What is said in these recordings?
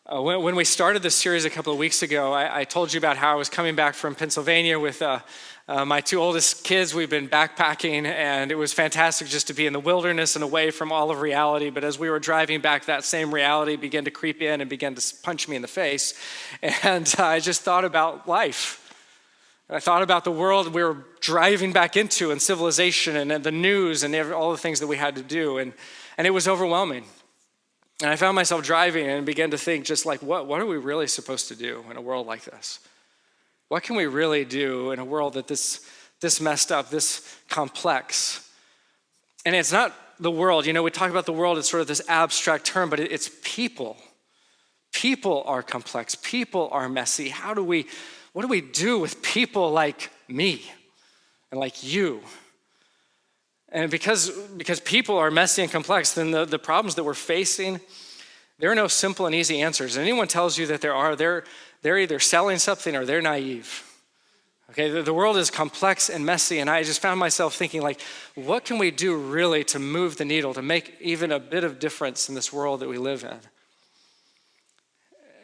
When we started this series a couple of weeks ago, I told you about how I was coming back from Pennsylvania with my two oldest kids. We've been backpacking, and it was fantastic just to be in the wilderness and away from all of reality. But as we were driving back, that same reality began to creep in and began to punch me in the face. And I just thought about life. I thought about the world we were driving back into and civilization and the news and all the things that we had to do. And it was overwhelming. And I found myself driving and began to think just like, what are we really supposed to do in a world like this? What can we really do in a world that this messed up, this complex? And it's not the world. You know, we talk about the world, it's sort of this abstract term, but it's people. People are complex. People are messy. What do we do with people like me and like you? And because people are messy and complex, then the problems that we're facing, there are no simple and easy answers. And anyone tells you that they're either selling something or they're naive. Okay, the world is complex and messy, and I just found myself thinking, like, what can we do really to move the needle, to make even a bit of difference in this world that we live in?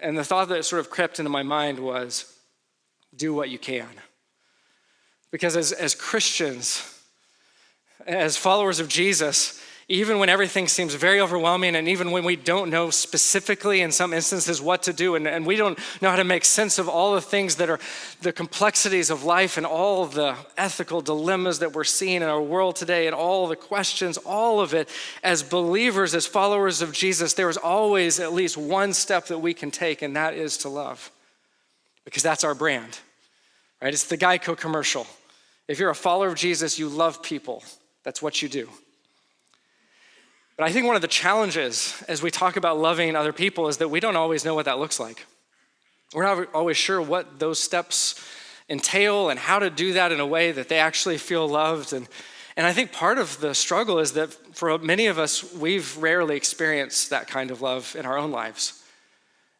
And the thought that sort of crept into my mind was, do what you can. Because as Christians, as followers of Jesus, even when everything seems very overwhelming and even when we don't know specifically in some instances what to do and we don't know how to make sense of all the things that are the complexities of life and all the ethical dilemmas that we're seeing in our world today and all the questions, all of it, as believers, as followers of Jesus, there is always at least one step that we can take, and that is to love. Because that's our brand, right? It's the Geico commercial. If you're a follower of Jesus, you love people. That's what you do. But I think one of the challenges as we talk about loving other people is that we don't always know what that looks like. We're not always sure what those steps entail and how to do that in a way that they actually feel loved. And I think part of the struggle is that for many of us, we've rarely experienced that kind of love in our own lives.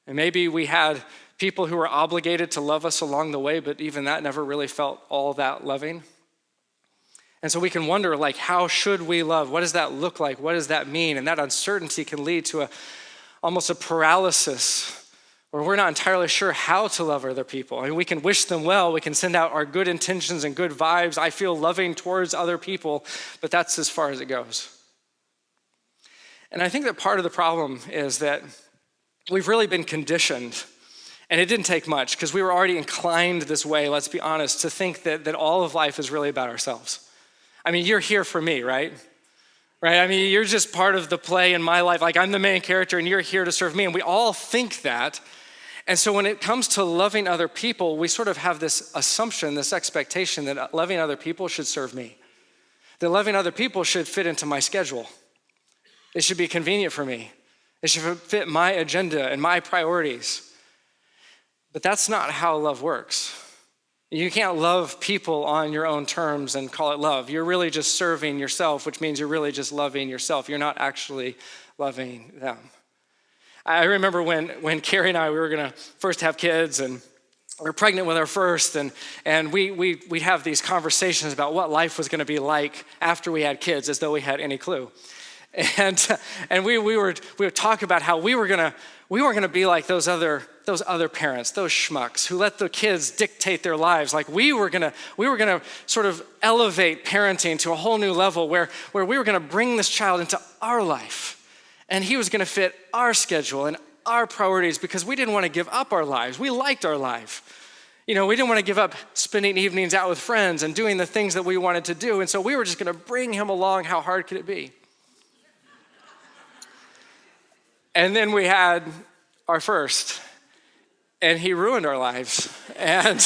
And maybe we had people who were obligated to love us along the way, but even that never really felt all that loving. And so we can wonder, like, how should we love? What does that look like? What does that mean? And that uncertainty can lead to almost a paralysis where we're not entirely sure how to love other people. I mean, we can wish them well. We can send out our good intentions and good vibes. I feel loving towards other people, but that's as far as it goes. And I think that part of the problem is that we've really been conditioned, and it didn't take much because we were already inclined this way, let's be honest, to think that all of life is really about ourselves. I mean, you're here for me, right? Right? I mean, you're just part of the play in my life. Like, I'm the main character and you're here to serve me. And we all think that. And so when it comes to loving other people, we sort of have this assumption, this expectation that loving other people should serve me. That loving other people should fit into my schedule. It should be convenient for me. It should fit my agenda and my priorities. But that's not how love works. You can't love people on your own terms and call it love. You're really just serving yourself, which means you're really just loving yourself. You're not actually loving them. I remember when Carrie and I, we were going to first have kids, and we were pregnant with our first, and we'd have these conversations about what life was going to be like after we had kids, as though we had any clue. And we would talk about how we were gonna be like those other parents, those schmucks who let the kids dictate their lives. Like we were gonna sort of elevate parenting to a whole new level where we were gonna bring this child into our life, and he was gonna fit our schedule and our priorities because we didn't want to give up our lives. We liked our life. You know, we didn't want to give up spending evenings out with friends and doing the things that we wanted to do, and so we were just gonna bring him along. How hard could it be? And then we had our first, and he ruined our lives. And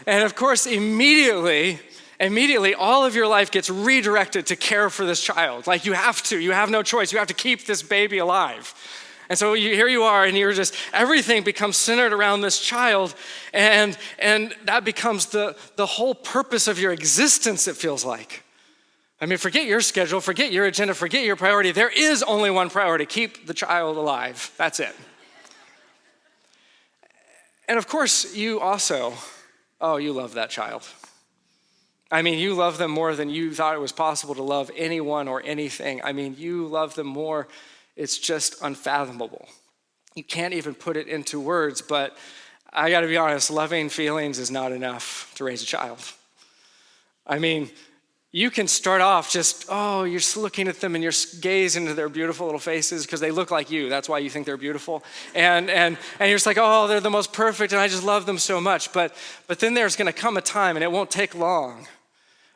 of course, immediately, all of your life gets redirected to care for this child. Like you have no choice. You have to keep this baby alive. And so here you are, and everything becomes centered around this child, and that becomes the whole purpose of your existence, it feels like. I mean, forget your schedule, forget your agenda, forget your priority. There is only one priority: keep the child alive. That's it. And of course, you also, you love that child. I mean, you love them more than you thought it was possible to love anyone or anything. I mean, you love them more. It's just unfathomable. You can't even put it into words, but I gotta be honest, loving feelings is not enough to raise a child. I mean, you can start off just, you're just looking at them and you're gazing into their beautiful little faces because they look like you. That's why you think they're beautiful. And you're just like, they're the most perfect and I just love them so much. But then there's gonna come a time, and it won't take long,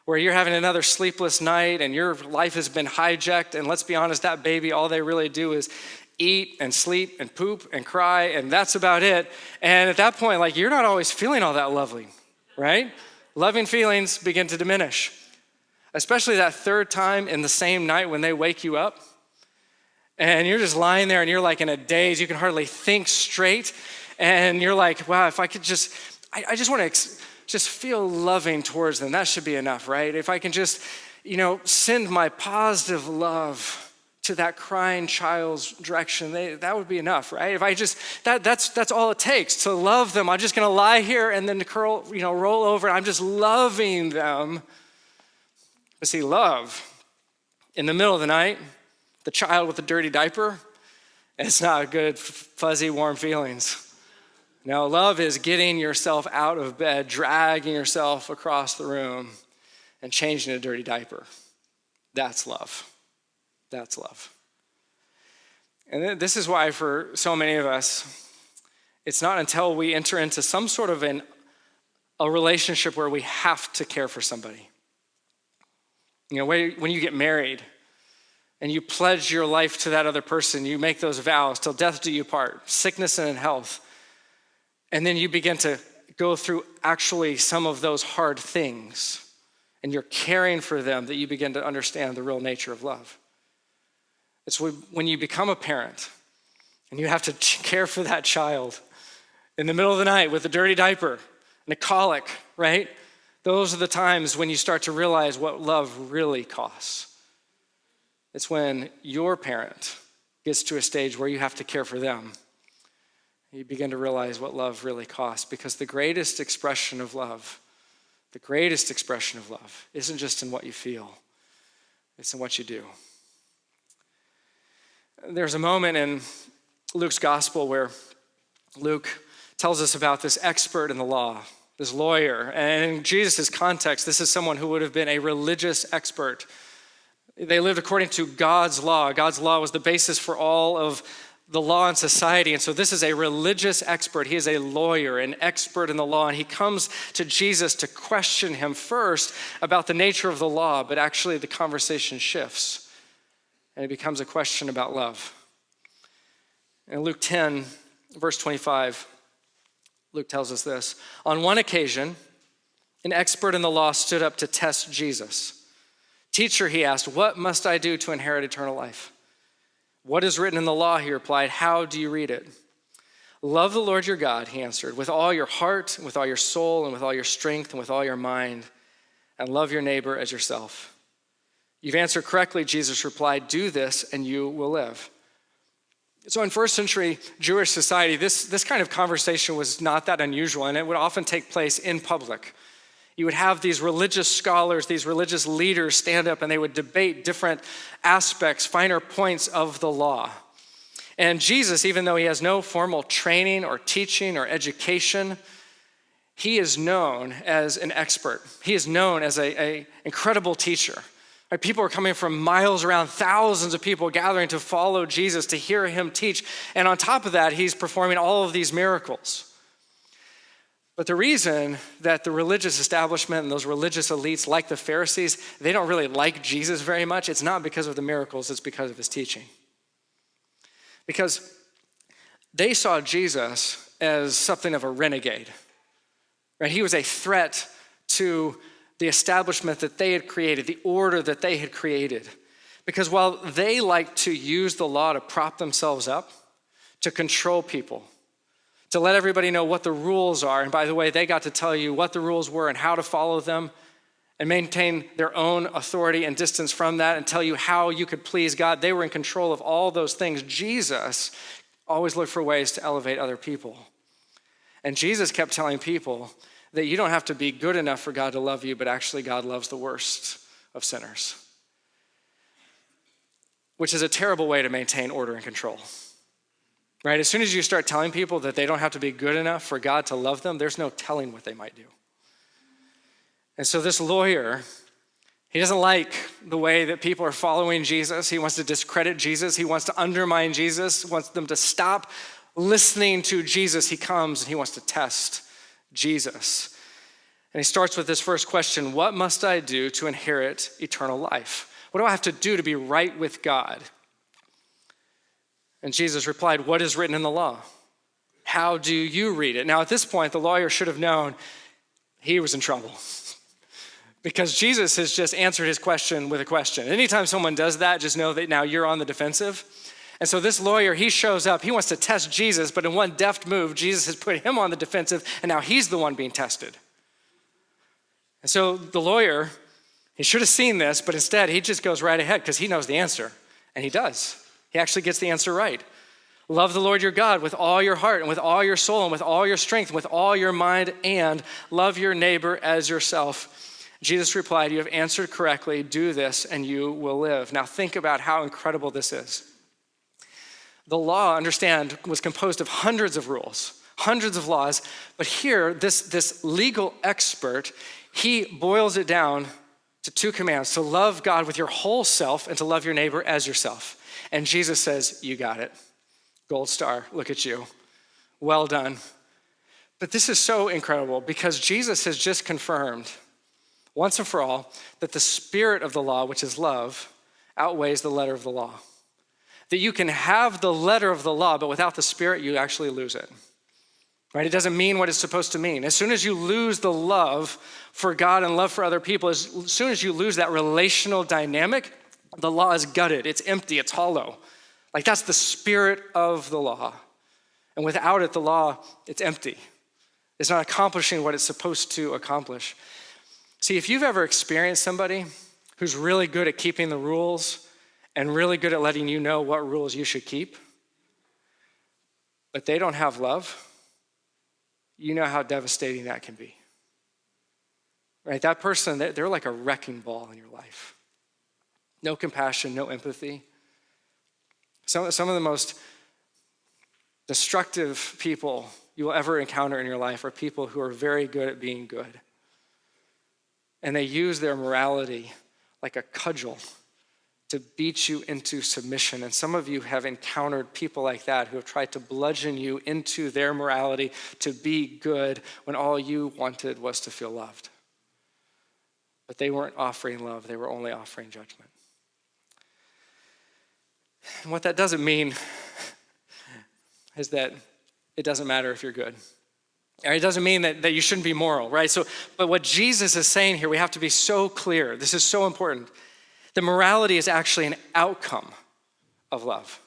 where you're having another sleepless night and your life has been hijacked. And let's be honest, that baby, all they really do is eat and sleep and poop and cry, and that's about it. And at that point, like, you're not always feeling all that lovely, right? Loving feelings begin to diminish, especially that third time in the same night when they wake you up. And you're just lying there and you're like in a daze. You can hardly think straight. And you're like, wow, if I could I just want to just feel loving towards them. That should be enough, right? If I can just, send my positive love to that crying child's direction, that would be enough, right? If I just, that's all it takes to love them. I'm just gonna lie here and then roll over, and I'm just loving them. But see, love, in the middle of the night, the child with the dirty diaper, it's not good, fuzzy, warm feelings. No, love is getting yourself out of bed, dragging yourself across the room, and changing a dirty diaper. That's love. That's love. And this is why for so many of us, it's not until we enter into some sort of a relationship where we have to care for somebody. When you get married and you pledge your life to that other person, you make those vows till death do you part, sickness and in health. And then you begin to go through actually some of those hard things, and you're caring for them, that you begin to understand the real nature of love. It's when you become a parent and you have to care for that child in the middle of the night with a dirty diaper and a colic, right? Those are the times when you start to realize what love really costs. It's when your parent gets to a stage where you have to care for them. You begin to realize what love really costs, because the greatest expression of love isn't just in what you feel, it's in what you do. There's a moment in Luke's gospel where Luke tells us about this expert in the law, this lawyer. And in Jesus' context, this is someone who would have been a religious expert. They lived according to God's law. God's law was the basis for all of the law in society. And so this is a religious expert. He is a lawyer, an expert in the law. And he comes to Jesus to question him first about the nature of the law, but actually the conversation shifts. And it becomes a question about love. In Luke 10, verse 25, Luke tells us this. On one occasion, an expert in the law stood up to test Jesus. Teacher, he asked, what must I do to inherit eternal life? What is written in the law, he replied. How do you read it? Love the Lord your God, he answered, with all your heart, with all your soul, and with all your strength, and with all your mind, and love your neighbor as yourself. You've answered correctly, Jesus replied. Do this and you will live. So in first century Jewish society, this kind of conversation was not that unusual, and it would often take place in public. You would have these religious scholars, these religious leaders stand up, and they would debate different aspects, finer points of the law. And Jesus, even though he has no formal training or teaching or education, he is known as an expert. He is known as an incredible teacher. People are coming from miles around, thousands of people gathering to follow Jesus, to hear him teach. And on top of that, he's performing all of these miracles. But the reason that the religious establishment and those religious elites, like the Pharisees, they don't really like Jesus very much, it's not because of the miracles, it's because of his teaching. Because they saw Jesus as something of a renegade, right? He was a threat to the establishment that they had created, the order that they had created. Because while they like to use the law to prop themselves up, to control people, to let everybody know what the rules are, and by the way, they got to tell you what the rules were and how to follow them, and maintain their own authority and distance from that, and tell you how you could please God. They were in control of all those things. Jesus always looked for ways to elevate other people. And Jesus kept telling people that you don't have to be good enough for God to love you, but actually God loves the worst of sinners, which is a terrible way to maintain order and control. right? As soon as you start telling people that they don't have to be good enough for God to love them, there's no telling what they might do. And so this lawyer, he doesn't like the way that people are following Jesus. He wants to discredit Jesus. He wants to undermine Jesus, wants them to stop listening to Jesus. He comes and he wants to test Jesus. And he starts with this first question: what must I do to inherit eternal life? What do I have to do to be right with God? And Jesus replied, what is written in the law? How do you read it? Now, at this point, the lawyer should have known he was in trouble because Jesus has just answered his question with a question. Anytime someone does that, just know that now you're on the defensive. And so this lawyer, he shows up, he wants to test Jesus, but in one deft move, Jesus has put him on the defensive, and now he's the one being tested. And so the lawyer, he should have seen this, but instead he just goes right ahead because he knows the answer, and he does. He actually gets the answer right. Love the Lord your God with all your heart and with all your soul and with all your strength and with all your mind, and love your neighbor as yourself. Jesus replied, you have answered correctly. Do this and you will live. Now think about how incredible this is. The law, understand, was composed of hundreds of rules, hundreds of laws, but here, this legal expert, he boils it down to two commands: to love God with your whole self and to love your neighbor as yourself. And Jesus says, you got it. Gold star, look at you. Well done. But this is so incredible because Jesus has just confirmed once and for all that the spirit of the law, which is love, outweighs the letter of the law. That you can have the letter of the law, but without the spirit, you actually lose it. Right? It doesn't mean what it's supposed to mean. As soon as you lose the love for God and love for other people, as soon as you lose that relational dynamic, the law is gutted, it's empty, it's hollow. Like that's the spirit of the law. And without it, the law, it's empty. It's not accomplishing what it's supposed to accomplish. See, if you've ever experienced somebody who's really good at keeping the rules and really good at letting you know what rules you should keep, but they don't have love, you know how devastating that can be. Right? That person, they're like a wrecking ball in your life. No compassion, no empathy. Some of the most destructive people you will ever encounter in your life are people who are very good at being good. And they use their morality like a cudgel to beat you into submission. And some of you have encountered people like that who have tried to bludgeon you into their morality to be good when all you wanted was to feel loved. But they weren't offering love, they were only offering judgment. And what that doesn't mean is that it doesn't matter if you're good. It doesn't mean that you shouldn't be moral, right? But what Jesus is saying here, we have to be so clear. This is so important. The morality is actually an outcome of love.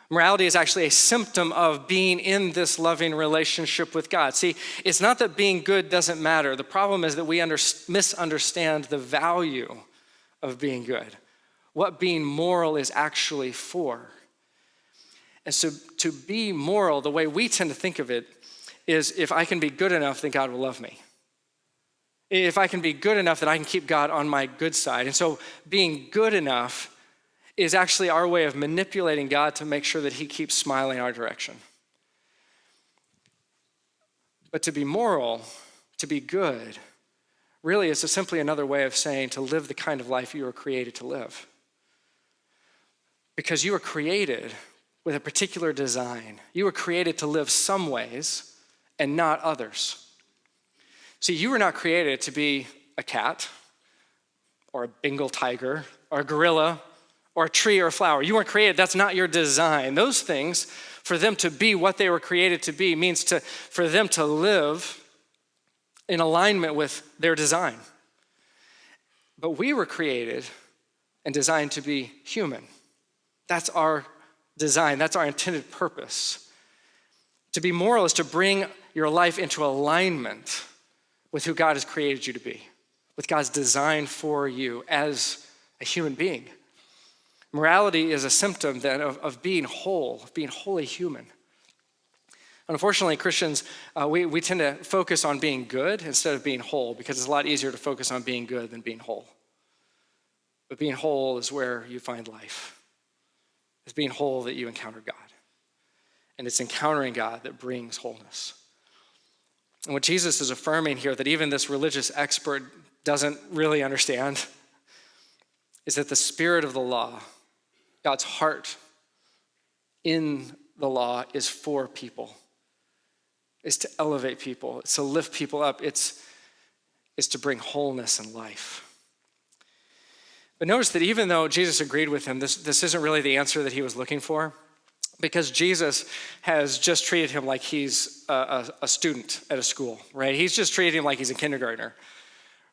Morality is actually a symptom of being in this loving relationship with God. See, it's not that being good doesn't matter. The problem is that we misunderstand the value of being good, what being moral is actually for. And so to be moral, the way we tend to think of it is if I can be good enough, then God will love me. If I can be good enough, then I can keep God on my good side. And so being good enough is actually our way of manipulating God to make sure that he keeps smiling our direction. But to be moral, to be good, really is simply another way of saying to live the kind of life you were created to live. Because you were created with a particular design. You were created to live some ways and not others. See, you were not created to be a cat or a Bengal tiger or a gorilla or a tree or a flower. You weren't created, that's not your design. Those things, for them to be what they were created to be, means for them to live in alignment with their design. But we were created and designed to be human. That's our design, that's our intended purpose. To be moral is to bring your life into alignment with who God has created you to be, with God's design for you as a human being. Morality is a symptom then of being whole, of being wholly human. Unfortunately, Christians, we tend to focus on being good instead of being whole because it's a lot easier to focus on being good than being whole. But being whole is where you find life. It's being whole that you encounter God. and it's encountering God that brings wholeness. And what Jesus is affirming here that even this religious expert doesn't really understand is that the spirit of the law, God's heart in the law, is for people. It's to elevate people. It's to lift people up. It's to bring wholeness and life. But notice that even though Jesus agreed with him, this isn't really the answer that he was looking for, because Jesus has just treated him like he's a student at a school, right? He's just treated him like he's a kindergartner,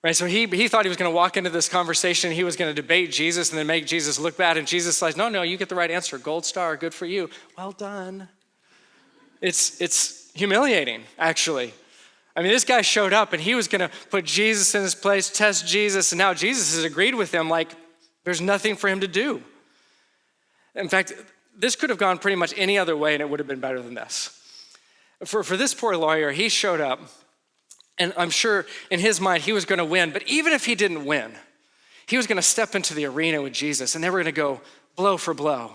right? So he thought he was going to walk into this conversation, he was going to debate Jesus and then make Jesus look bad, and Jesus says, no, you get the right answer. Gold star, good for you. Well done. It's humiliating, actually. I mean, this guy showed up and he was going to put Jesus in his place, test Jesus, and now Jesus has agreed with him like there's nothing for him to do. In fact, this could have gone pretty much any other way and it would have been better than this. For this poor lawyer, he showed up, and I'm sure in his mind he was going to win, but even if he didn't win, he was going to step into the arena with Jesus and they were going to go blow for blow,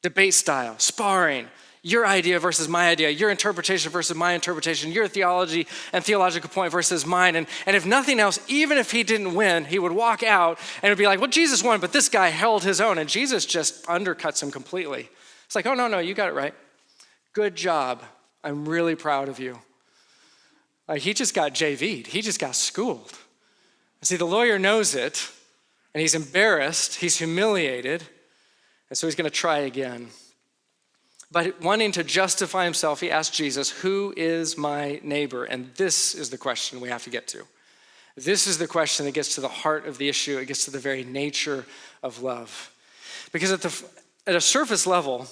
debate style, sparring, your idea versus my idea, your interpretation versus my interpretation, your theology and theological point versus mine. And if nothing else, even if he didn't win, he would walk out and it would be like, well, Jesus won, but this guy held his own. And Jesus just undercuts him completely. It's like, oh, no, you got it right. Good job. I'm really proud of you. Like, he just got JV'd. He just got schooled. See, the lawyer knows it, and he's embarrassed. He's humiliated. And so he's going to try again. But wanting to justify himself, he asked Jesus, who is my neighbor? And this is the question we have to get to. This is the question that gets to the heart of the issue. It gets to the very nature of love. Because at a surface level,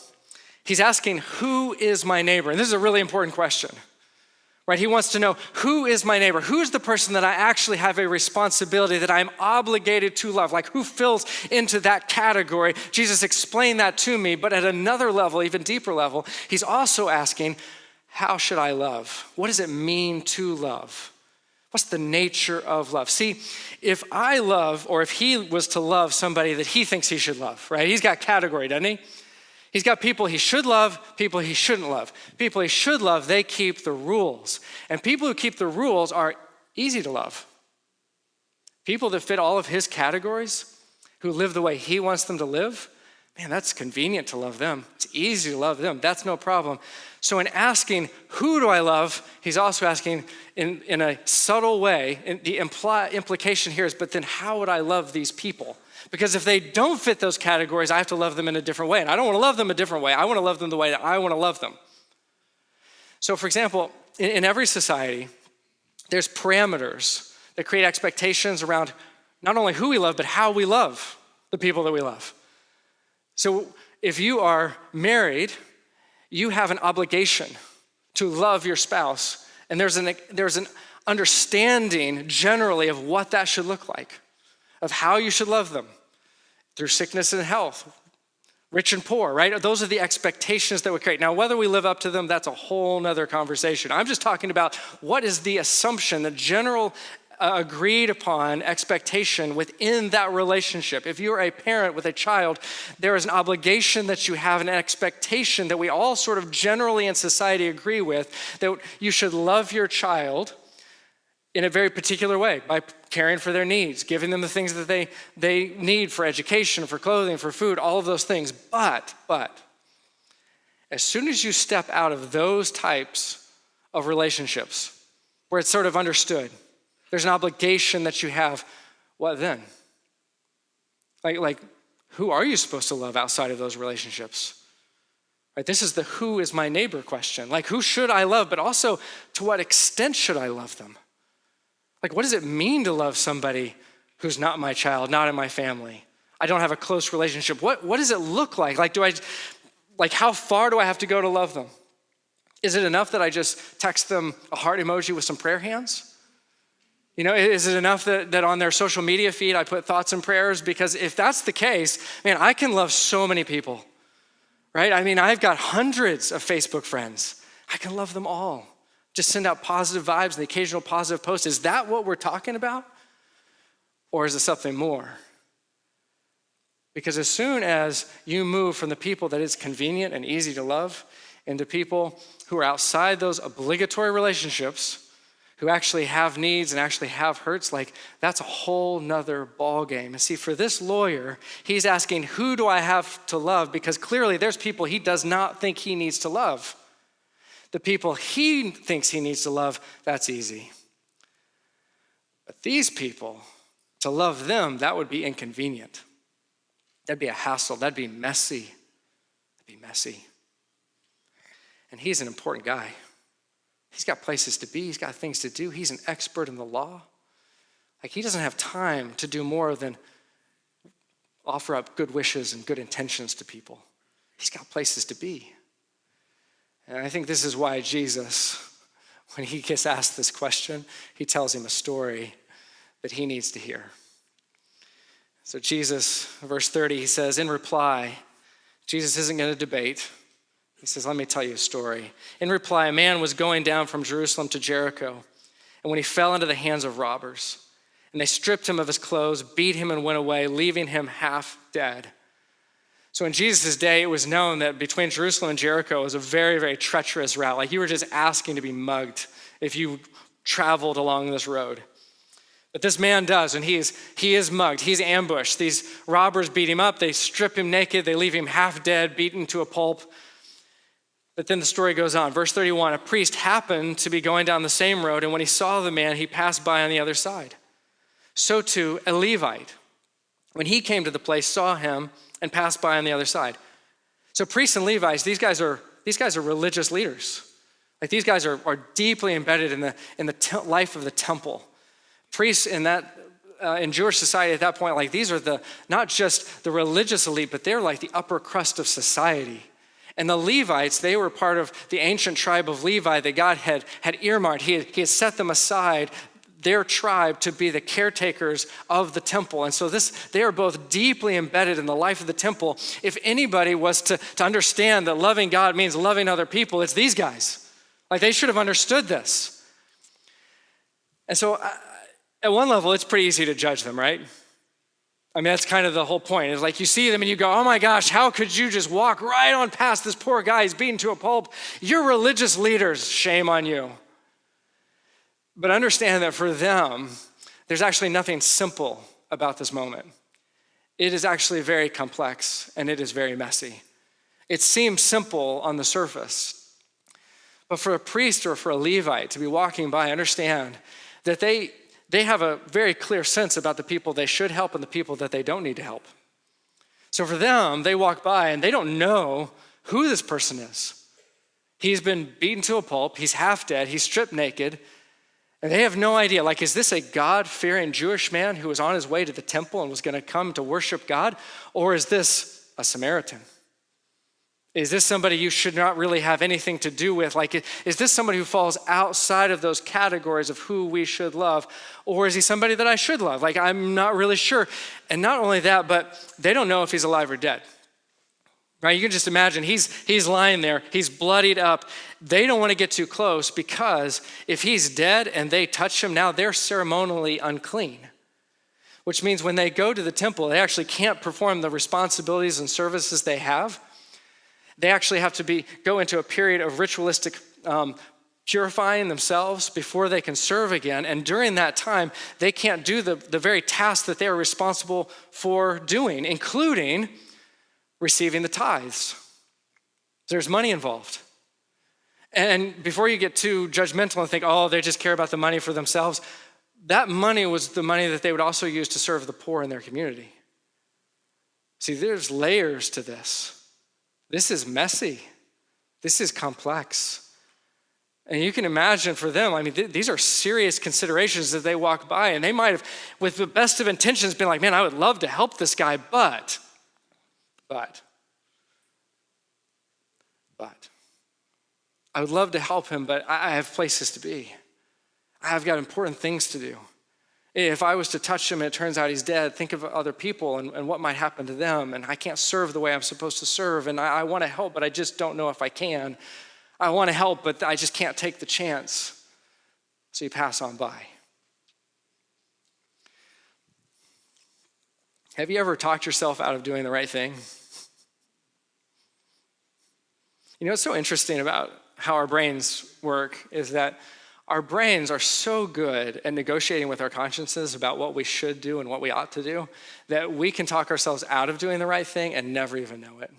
he's asking, who is my neighbor? And this is a really important question, right? He wants to know, who is my neighbor? Who's the person that I actually have a responsibility that I'm obligated to love? Like, who fills into that category? Jesus explained that to me, but at another level, even deeper level, he's also asking, how should I love? What does it mean to love? What's the nature of love? See, if I love, or if he was to love somebody that he thinks he should love, right? He's got category, doesn't he? He's got people he should love, people he shouldn't love. People he should love, they keep the rules. And people who keep the rules are easy to love. People that fit all of his categories, who live the way he wants them to live, man, that's convenient to love them. It's easy to love them. That's no problem. So in asking, who do I love, he's also asking in a subtle way, and the implication here is, but then how would I love these people? Because if they don't fit those categories, I have to love them in a different way. And I don't want to love them a different way. I want to love them the way that I want to love them. So for example, in every society, there's parameters that create expectations around not only who we love, but how we love the people that we love. So if you are married, you have an obligation to love your spouse. And there's an understanding generally of what that should look like, of how you should love them through sickness and health, rich and poor, right? Those are the expectations that we create. Now, whether we live up to them, that's a whole nother conversation. I'm just talking about what is the assumption, the general agreed upon expectation within that relationship. If you're a parent with a child, there is an obligation that you have, an expectation that we all sort of generally in society agree with, that you should love your child in a very particular way, by caring for their needs, giving them the things that they need for education, for clothing, for food, all of those things. But as soon as you step out of those types of relationships, where it's sort of understood, there's an obligation that you have, what then? Like, who are you supposed to love outside of those relationships? Right? This is the who is my neighbor question. Like, who should I love, but also to what extent should I love them? Like, what does it mean to love somebody who's not my child, not in my family? I don't have a close relationship. What does it look like? Like, how far do I have to go to love them? Is it enough that I just text them a heart emoji with some prayer hands? You know, is it enough that on their social media feed I put thoughts and prayers? Because if that's the case, man, I can love so many people, right? I mean, I've got hundreds of Facebook friends. I can love them all. Just send out positive vibes and the occasional positive post. Is that what we're talking about? Or is it something more? Because as soon as you move from the people that is convenient and easy to love into people who are outside those obligatory relationships, who actually have needs and actually have hurts, like that's a whole nother ball game. And see, for this lawyer, he's asking, who do I have to love? Because clearly there's people he does not think he needs to love. The people he thinks he needs to love, that's easy. But these people, to love them, that would be inconvenient. That'd be a hassle. That'd be messy. That'd be messy. And he's an important guy. He's got places to be. He's got things to do. He's an expert in the law. Like, he doesn't have time to do more than offer up good wishes and good intentions to people. He's got places to be. And I think this is why Jesus, when he gets asked this question, he tells him a story that he needs to hear. So Jesus, verse 30, he says, in reply, Jesus isn't going to debate. He says, let me tell you a story. In reply, a man was going down from Jerusalem to Jericho, and when he fell into the hands of robbers, and they stripped him of his clothes, beat him, and went away, leaving him half dead. So in Jesus' day, it was known that between Jerusalem and Jericho was a very, very treacherous route. Like, you were just asking to be mugged if you traveled along this road. But this man does, and he is mugged. He's ambushed. These robbers beat him up. They strip him naked. They leave him half dead, beaten to a pulp. But then the story goes on. Verse 31, a priest happened to be going down the same road, and when he saw the man, he passed by on the other side. So too, a Levite, when he came to the place, saw him and passed by on the other side. So priests and Levites, these guys are religious leaders. Like, these guys are deeply embedded in the life of the temple. Priests in Jewish society at that point, like, these are not just the religious elite, but they're like the upper crust of society. And the Levites, they were part of the ancient tribe of Levi that God had earmarked. He had set them aside, their tribe, to be the caretakers of the temple. And so they are both deeply embedded in the life of the temple. If anybody was to understand that loving God means loving other people, it's these guys. Like, they should have understood this. And so at one level, it's pretty easy to judge them, right? I mean, that's kind of the whole point. It's like, you see them and you go, oh my gosh, how could you just walk right on past this poor guy? He's beaten to a pulp. You're religious leaders. Shame on you. But understand that for them, there's actually nothing simple about this moment. It is actually very complex, and it is very messy. It seems simple on the surface. But for a priest or for a Levite to be walking by, understand that they have a very clear sense about the people they should help and the people that they don't need to help. So for them, they walk by and they don't know who this person is. He's been beaten to a pulp, he's half dead, he's stripped naked, and they have no idea. Like, is this a God-fearing Jewish man who was on his way to the temple and was going to come to worship God? Or is this a Samaritan? Is this somebody you should not really have anything to do with? Like, is this somebody who falls outside of those categories of who we should love? Or is he somebody that I should love? Like, I'm not really sure. And not only that, but they don't know if he's alive or dead. Right? You can just imagine he's lying there, he's bloodied up. They don't want to get too close, because if he's dead and they touch him, now they're ceremonially unclean. Which means when they go to the temple, they actually can't perform the responsibilities and services they have. They actually have to go into a period of ritualistic purifying themselves before they can serve again. And during that time, they can't do the very tasks that they are responsible for doing, including receiving the tithes. There's money involved. And before you get too judgmental and think, oh, they just care about the money for themselves, that money was the money that they would also use to serve the poor in their community. See, there's layers to this. This is messy. This is complex. And you can imagine for them, I mean, these are serious considerations that they walk by, and they might have, with the best of intentions, been like, man, I would love to help this guy, but. I would love to help him, but I have places to be. I've got important things to do. If I was to touch him and it turns out he's dead, think of other people and what might happen to them, and I can't serve the way I'm supposed to serve, and I want to help, but I just don't know if I can. I want to help, but I just can't take the chance. So you pass on by. Have you ever talked yourself out of doing the right thing? You know what's so interesting about how our brains work is that our brains are so good at negotiating with our consciences about what we should do and what we ought to do that we can talk ourselves out of doing the right thing and never even know it.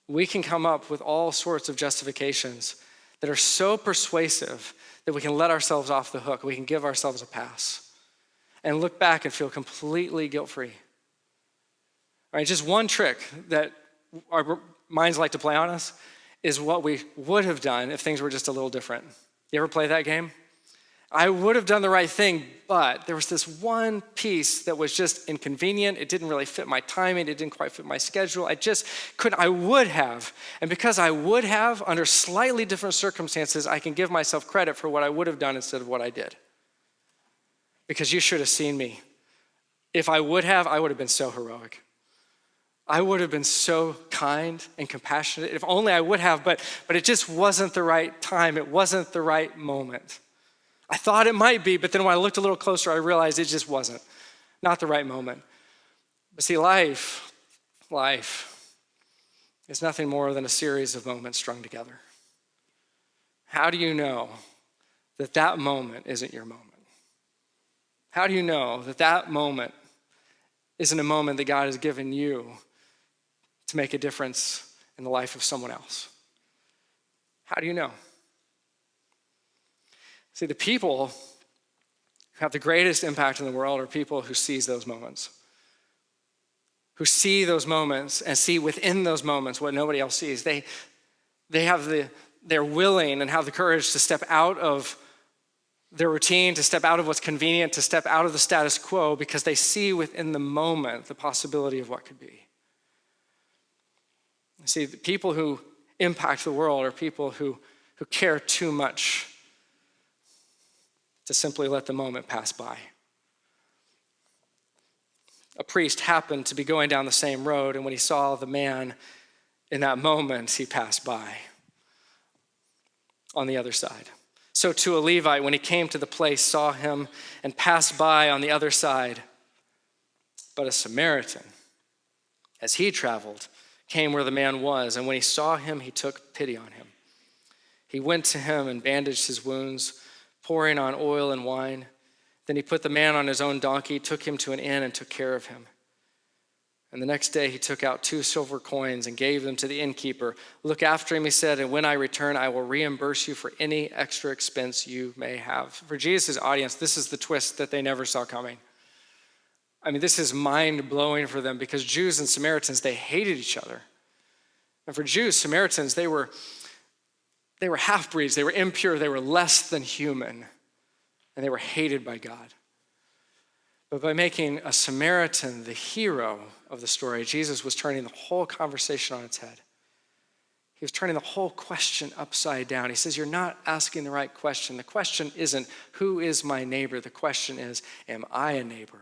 We can come up with all sorts of justifications that are so persuasive that we can let ourselves off the hook. We can give ourselves a pass and look back and feel completely guilt-free. All right, just one trick that our minds like to play on us is what we would have done if things were just a little different. You ever play that game? I would have done the right thing, but there was this one piece that was just inconvenient. It didn't really fit my timing. It didn't quite fit my schedule. I just couldn't. I would have. And because I would have, under slightly different circumstances, I can give myself credit for what I would have done instead of what I did. Because you should have seen me. If I would have been so heroic. I would have been so kind and compassionate. If only I would have, but it just wasn't the right time. It wasn't the right moment. I thought it might be, but then when I looked a little closer, I realized it just wasn't. Not the right moment. But see, life is nothing more than a series of moments strung together. How do you know that that moment isn't your moment? How do you know that that moment isn't a moment that God has given you to make a difference in the life of someone else? How do you know? See, the people who have the greatest impact in the world are people who seize those moments, who see those moments and see within those moments what nobody else sees. They're willing and have the courage to step out of their routine, to step out of what's convenient, to step out of the status quo because they see within the moment the possibility of what could be. See, the people who impact the world are people who care too much to simply let the moment pass by. A priest happened to be going down the same road, and when he saw the man in that moment, he passed by on the other side. So too a Levite, when he came to the place, saw him and passed by on the other side. But a Samaritan, as he traveled, came where the man was, and when he saw him, he took pity on him. He went to him and bandaged his wounds, pouring on oil and wine. Then he put the man on his own donkey, took him to an inn, and took care of him. And the next day he took out 2 silver coins and gave them to the innkeeper. Look after him, he said, and when I return, I will reimburse you for any extra expense you may have. For Jesus' audience, this is the twist that they never saw coming. I mean, this is mind-blowing for them because Jews and Samaritans, they hated each other. And for Jews, Samaritans, they were half-breeds, they were impure, they were less than human, and they were hated by God. But by making a Samaritan the hero of the story, Jesus was turning the whole conversation on its head. He was turning the whole question upside down. He says, you're not asking the right question. The question isn't, who is my neighbor? The question is, am I a neighbor?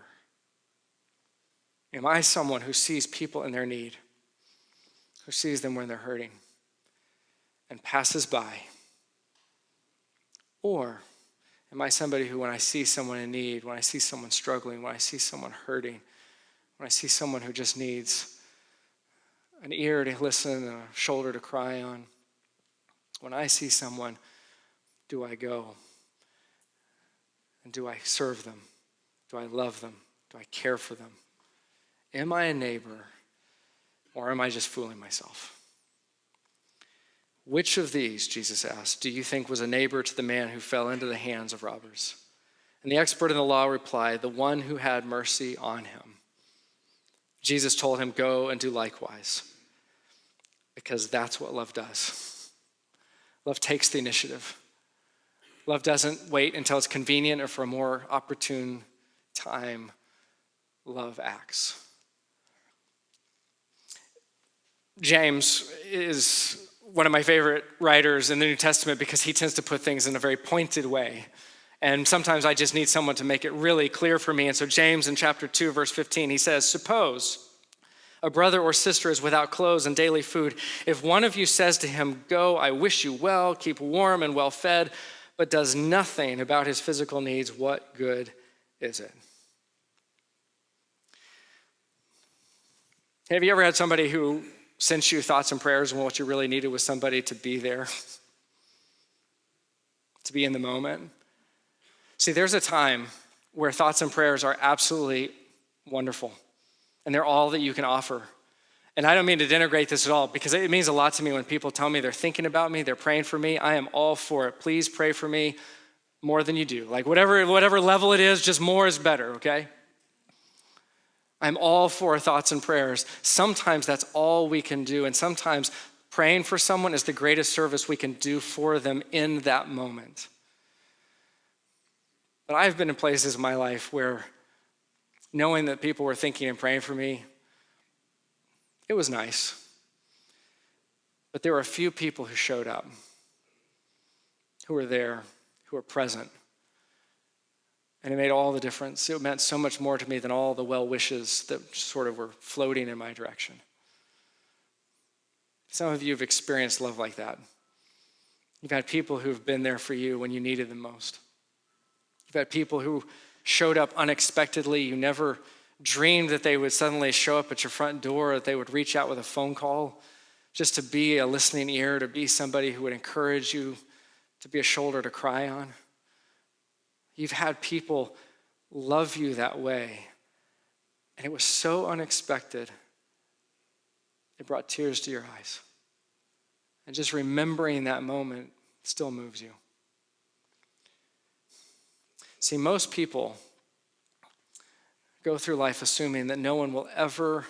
Am I someone who sees people in their need, who sees them when they're hurting, and passes by? Or am I somebody who, when I see someone in need, when I see someone struggling, when I see someone hurting, when I see someone who just needs an ear to listen and a shoulder to cry on, when I see someone, do I go? And do I serve them? Do I love them? Do I care for them? Am I a neighbor, or am I just fooling myself? Which of these, Jesus asked, do you think was a neighbor to the man who fell into the hands of robbers? And the expert in the law replied, the one who had mercy on him. Jesus told him, go and do likewise, because that's what love does. Love takes the initiative. Love doesn't wait until it's convenient or for a more opportune time. Love acts. James is one of my favorite writers in the New Testament because he tends to put things in a very pointed way. And sometimes I just need someone to make it really clear for me. And so James in chapter 2, verse 15, he says, suppose a brother or sister is without clothes and daily food. If one of you says to him, go, I wish you well, keep warm and well fed, but does nothing about his physical needs, what good is it? Have you ever had somebody who sent you thoughts and prayers when what you really needed was somebody to be there, to be in the moment. See, there's a time where thoughts and prayers are absolutely wonderful, and they're all that you can offer. And I don't mean to denigrate this at all, because it means a lot to me when people tell me they're thinking about me, they're praying for me. I am all for it. Please pray for me more than you do. Like whatever level it is, just more is better, okay? I'm all for thoughts and prayers. Sometimes that's all we can do, and sometimes praying for someone is the greatest service we can do for them in that moment. But I've been in places in my life where knowing that people were thinking and praying for me, it was nice. But there were a few people who showed up, who were there, who were present. And it made all the difference. It meant so much more to me than all the well wishes that sort of were floating in my direction. Some of you have experienced love like that. You've had people who've been there for you when you needed them most. You've had people who showed up unexpectedly. You never dreamed that they would suddenly show up at your front door, that they would reach out with a phone call, just to be a listening ear, to be somebody who would encourage you, to be a shoulder to cry on. You've had people love you that way, and it was so unexpected, it brought tears to your eyes. And just remembering that moment still moves you. See, most people go through life assuming that no one will ever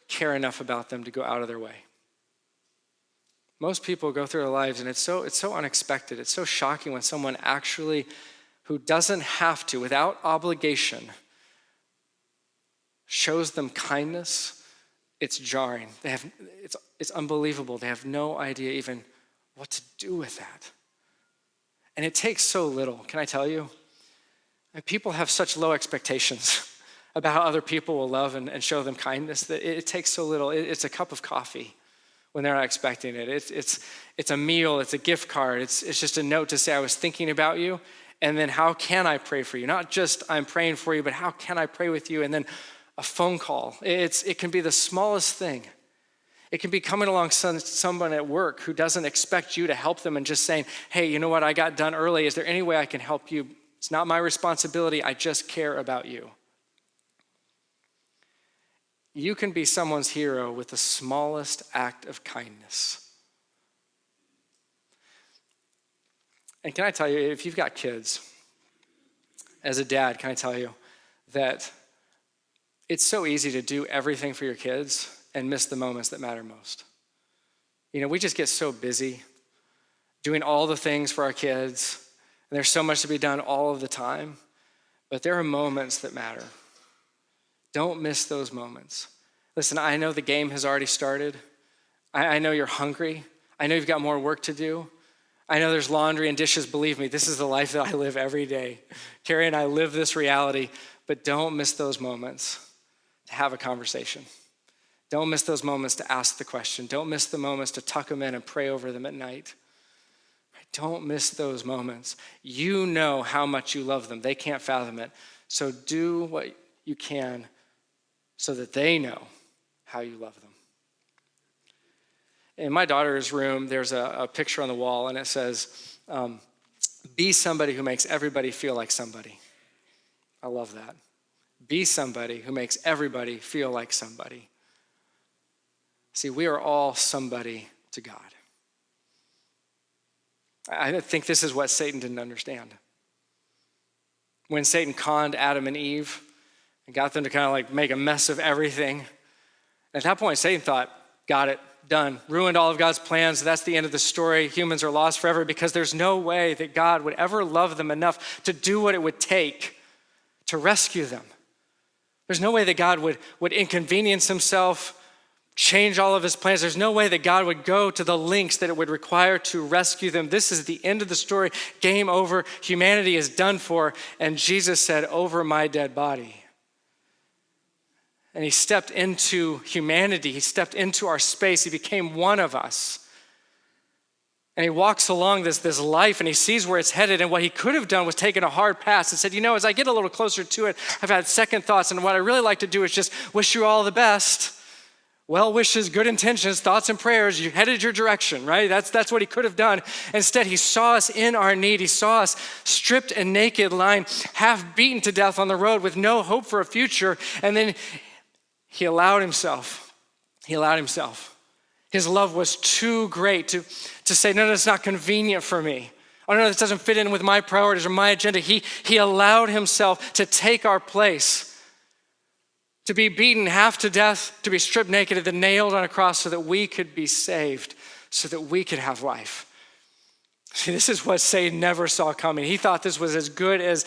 care enough about them to go out of their way. Most people go through their lives, and it's so unexpected. It's so shocking when someone actually, who doesn't have to, without obligation, shows them kindness. It's jarring. It's unbelievable. They have no idea even what to do with that. And it takes so little, can I tell you? And people have such low expectations about how other people will love and show them kindness that it takes so little. It's a cup of coffee when they're not expecting it. It's a meal, it's a gift card. It's just a note to say, I was thinking about you, and then how can I pray for you? Not just I'm praying for you, but how can I pray with you? And then a phone call. It can be the smallest thing. It can be coming along someone at work who doesn't expect you to help them and just saying, hey, you know what, I got done early. Is there any way I can help you? It's not my responsibility. I just care about you. You can be someone's hero with the smallest act of kindness. And can I tell you, if you've got kids, as a dad, can I tell you that it's so easy to do everything for your kids and miss the moments that matter most. You know, we just get so busy doing all the things for our kids, and there's so much to be done all of the time, but there are moments that matter. Don't miss those moments. Listen, I know the game has already started. I know you're hungry. I know you've got more work to do. I know there's laundry and dishes. Believe me, this is the life that I live every day. Carrie and I live this reality, but don't miss those moments to have a conversation. Don't miss those moments to ask the question. Don't miss the moments to tuck them in and pray over them at night. Don't miss those moments. You know how much you love them. They can't fathom it. So do what you can so that they know how you love them. In my daughter's room, there's a picture on the wall, and it says, be somebody who makes everybody feel like somebody. I love that. Be somebody who makes everybody feel like somebody. See, we are all somebody to God. I think this is what Satan didn't understand. When Satan conned Adam and Eve and got them to kind of like make a mess of everything, at that point, Satan thought, got it, done, ruined all of God's plans. That's the end of the story. Humans are lost forever, because there's no way that God would ever love them enough to do what it would take to rescue them. There's no way that God would inconvenience himself, change all of his plans. There's no way that God would go to the lengths that it would require to rescue them. This is the end of the story. Game over. Humanity is done for. And Jesus said, over my dead body. And he stepped into humanity. He stepped into our space. He became one of us. And he walks along this life, and he sees where it's headed. And what he could have done was taken a hard pass and said, you know, as I get a little closer to it, I've had second thoughts. And what I really like to do is just wish you all the best. well wishes, good intentions, thoughts and prayers, you headed your direction, right? That's what he could have done. Instead, he saw us in our need. He saw us stripped and naked, lying half beaten to death on the road with no hope for a future. And then he allowed himself. His love was too great to say, no, it's not convenient for me. Oh, no, this doesn't fit in with my priorities or my agenda. He allowed himself to take our place, to be beaten half to death, to be stripped naked and then nailed on a cross so that we could be saved, so that we could have life. See, this is what Satan never saw coming. He thought this was as good as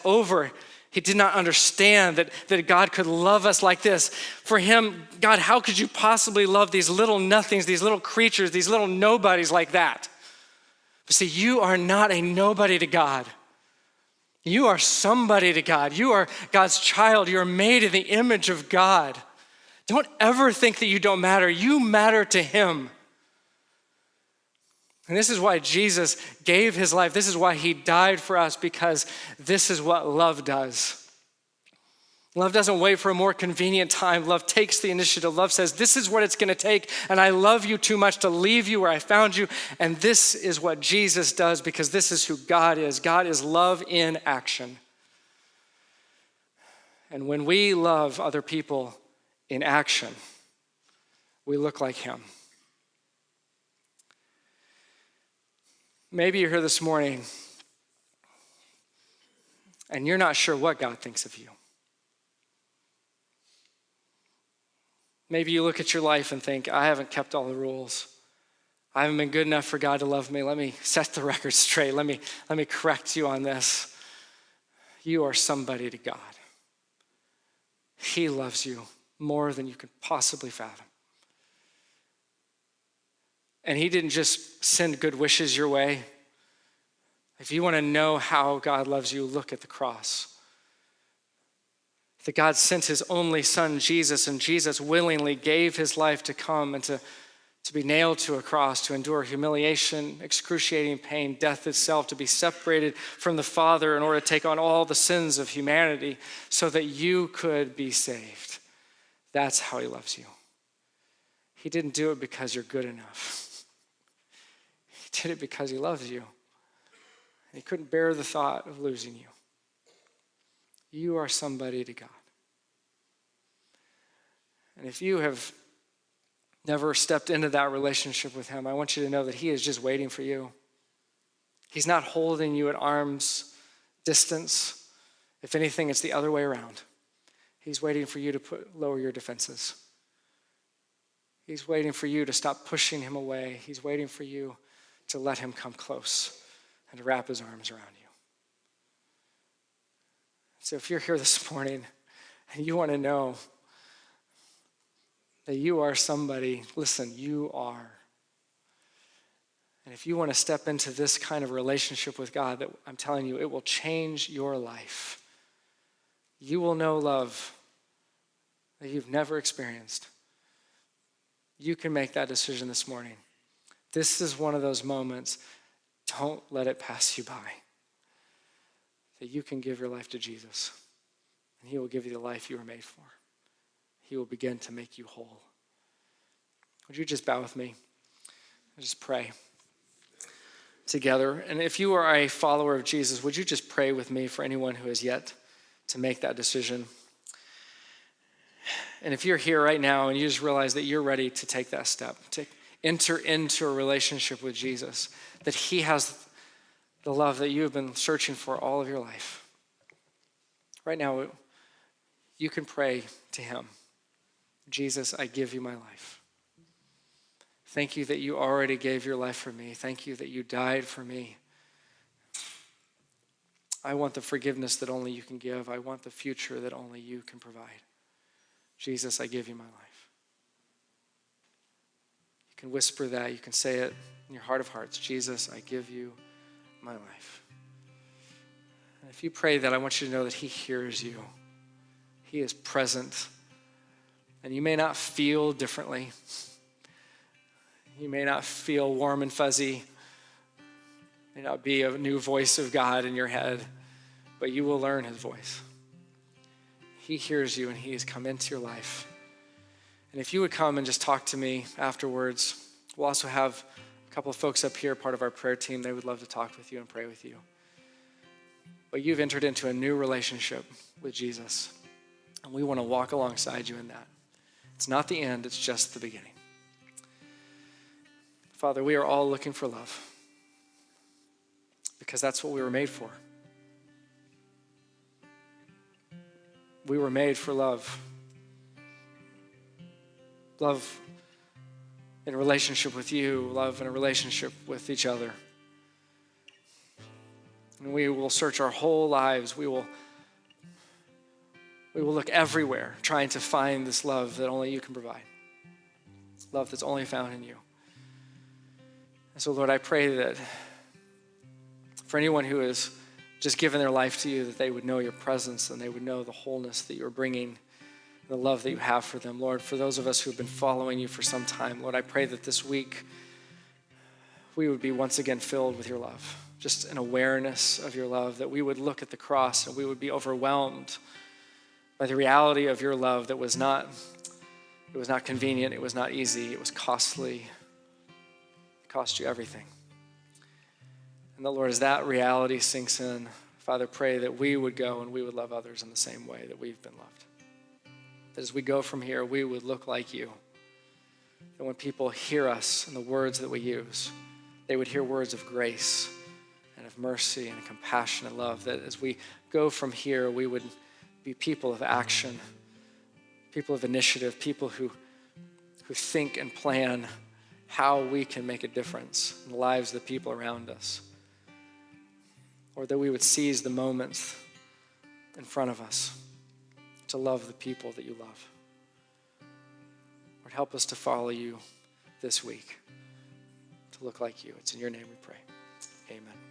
over. He did not understand that God could love us like this. For him, God, how could you possibly love these little nothings, these little creatures, these little nobodies like that? But see, you are not a nobody to God. You are somebody to God. You are God's child. You are made in the image of God. Don't ever think that you don't matter. You matter to him. And this is why Jesus gave his life. This is why he died for us, because this is what love does. Love doesn't wait for a more convenient time. Love takes the initiative. Love says, this is what it's going to take, and I love you too much to leave you where I found you. And this is what Jesus does, because this is who God is. God is love in action. And when we love other people in action, we look like him. Maybe you're here this morning and you're not sure what God thinks of you. Maybe you look at your life and think, I haven't kept all the rules. I haven't been good enough for God to love me. Let me set the record straight. Let me correct you on this. You are somebody to God. He loves you more than you could possibly fathom. And he didn't just send good wishes your way. If you want to know how God loves you, look at the cross. That God sent his only son, Jesus, and Jesus willingly gave his life to come and to be nailed to a cross, to endure humiliation, excruciating pain, death itself, to be separated from the Father in order to take on all the sins of humanity so that you could be saved. That's how he loves you. He didn't do it because you're good enough. He did it because he loves you. He couldn't bear the thought of losing you. You are somebody to God. And if you have never stepped into that relationship with him, I want you to know that he is just waiting for you. He's not holding you at arm's distance. If anything, it's the other way around. He's waiting for you to lower your defenses. He's waiting for you to stop pushing him away. He's waiting for you to let him come close and to wrap his arms around you. So if you're here this morning and you want to know that you are somebody, listen, you are. And if you want to step into this kind of relationship with God, that I'm telling you, it will change your life. You will know love that you've never experienced. You can make that decision this morning. This is one of those moments. Don't let it pass you by. That you can give your life to Jesus, and he will give you the life you were made for. He will begin to make you whole. Would you just bow with me? Just pray together. And if you are a follower of Jesus, would you just pray with me for anyone who has yet to make that decision? And if you're here right now and you just realize that you're ready to take that step, to enter into a relationship with Jesus, that he has the love that you have been searching for all of your life. Right now, you can pray to him. Jesus, I give you my life. Thank you that you already gave your life for me. Thank you that you died for me. I want the forgiveness that only you can give. I want the future that only you can provide. Jesus, I give you my life. You can whisper that. You can say it in your heart of hearts. Jesus, I give you my life. And if you pray that, I want you to know that he hears you. He is present. And you may not feel differently. You may not feel warm and fuzzy. It may not be a new voice of God in your head, but you will learn his voice. He hears you and he has come into your life. And if you would come and just talk to me afterwards, we'll also have a couple of folks up here, part of our prayer team. They would love to talk with you and pray with you. But you've entered into a new relationship with Jesus, and we want to walk alongside you in that. It's not the end, it's just the beginning. Father, we are all looking for love because that's what we were made for. We were made for love. Love in a relationship with you, love in a relationship with each other. And we will search our whole lives. We will look everywhere trying to find this love that only you can provide. Love that's only found in you. And so, Lord, I pray that for anyone who has just given their life to you, that they would know your presence and they would know the wholeness that you're bringing, the love that you have for them. Lord, for those of us who have been following you for some time, Lord, I pray that this week we would be once again filled with your love, just an awareness of your love, that we would look at the cross and we would be overwhelmed by the reality of your love that was not convenient, it was not easy, it was costly. It cost you everything. And the Lord, as that reality sinks in, Father, pray that we would go and we would love others in the same way that we've been loved. That as we go from here, we would look like you. That when people hear us and the words that we use, they would hear words of grace and of mercy and compassion and love. That as we go from here, we would be people of action, people of initiative, people who think and plan how we can make a difference in the lives of the people around us. Or that we would seize the moments in front of us to love the people that you love. Lord, help us to follow you this week, to look like you. It's in your name we pray. Amen.